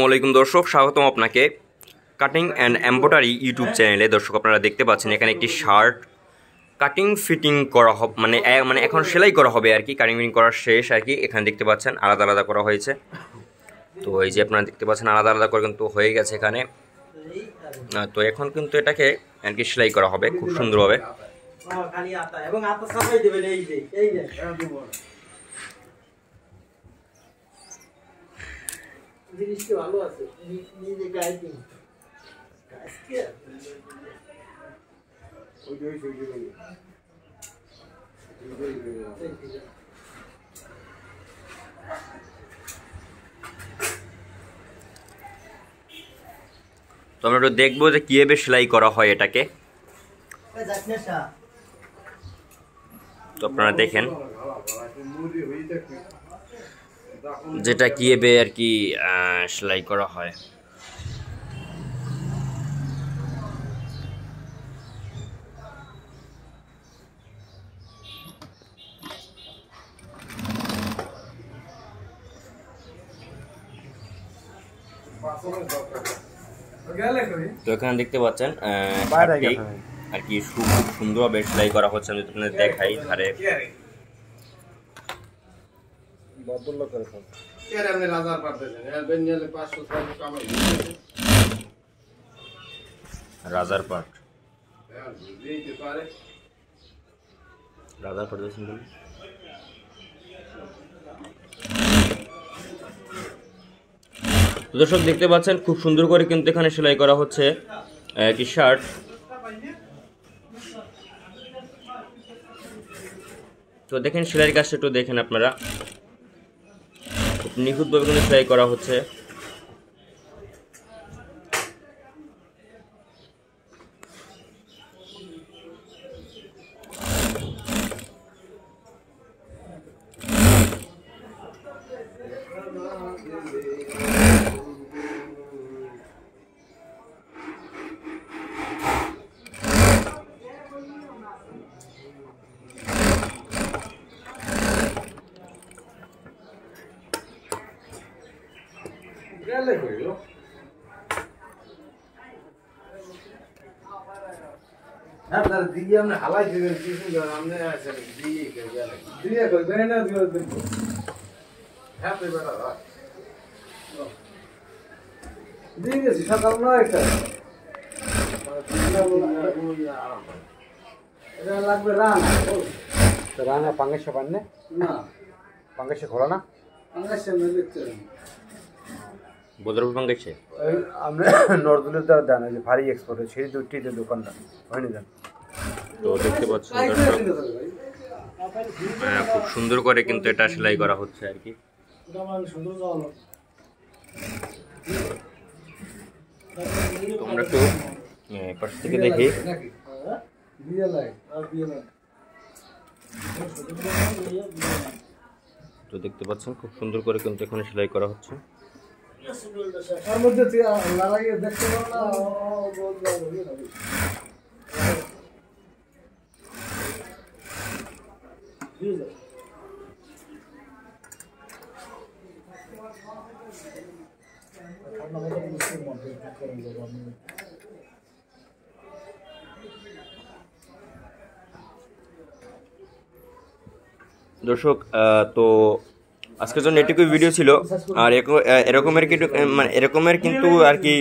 আসসালামু দর্শক, স্বাগতম আপনাকে কাটিং অ্যান্ড এমব্রয়ডারি ইউটিউব চ্যানেলে। দর্শক, আপনারা দেখতে পাচ্ছেন এখানে একটি শার্ট কাটিং ফিটিং করা হবে, মানে এখন সেলাই করা হবে আর কি। কাটিং ফিটিং করার শেষ আর কি। এখানে দেখতে পাচ্ছেন আলাদা আলাদা করা হয়েছে। তো এই যে আপনারা দেখতে পাচ্ছেন আলাদা আলাদা করে কিন্তু হয়ে গেছে এখানে। তো এখন কিন্তু এটাকে আর কি সেলাই করা হবে খুব সুন্দরভাবে। জিনিসটা ভালো আছে, নিজে গায়ে দিন আজকে তো আমরা একটু দেখবো যে কিভাবে সেলাই করা হয় এটাকে। তো আপনারা দেখেন যেটা কিভাবে আর কি সেলাই করা হয়। তো এখানে দেখতে পাচ্ছেন আর কি খুব সুন্দরভাবে সেলাই করা হচ্ছে। আমি আপনাদের দেখাই ধারে। রাজার পাট দর্শক দেখতে পাচ্ছেন খুব সুন্দর করে কিন্তু এখানে সেলাই করা হচ্ছে একটি শার্ট। তো দেখেন সেলাইয়ের কাজটা একটু দেখেন আপনারা, খুব নিখুঁতভাবে কিন্তু সেলাই করা হচ্ছে। দিদি আমরা হালাই দিবেন কিছু আমরা আছে দিয়ে গেলে দিয়ে কই বেনে না দিও দিন হ্যাঁ তো বেটা দিয়ে গেছি সকাল না একটা এটা লাগবে রানা তো রানা পাঙ্গাসে পান্নে না পাঙ্গাসে খোলা না পাঙ্গাসে দেখতে বদরপুর পাঙ্গাসে আমরা নর্দুলের দ্বারা জানা যে ভারী এক্সপোর্ট সেই দুটিতে দোকানটা হয়নি জান। তো দেখতে পাচ্ছেন দর্শক খুব সুন্দর করে কিন্তু এটা সেলাই করা হচ্ছে আর কি। তোমরা একটু পাশ থেকে দেখি। তো দেখতে পাচ্ছেন খুব সুন্দর করে কিন্তু এখানে সেলাই করা হচ্ছে। দর্শক, তো আজকের জন্য এটুকুই ভিডিও ছিল। আর এরকমের কিন্তু আর কি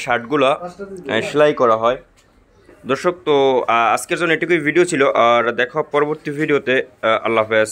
শার্টগুলো সেলাই করা হয়। দর্শক, তো আজকের জন্য এটুকুই ভিডিও ছিল। আর দেখা পরবর্তী ভিডিওতে। আল্লাহ হাফেজ।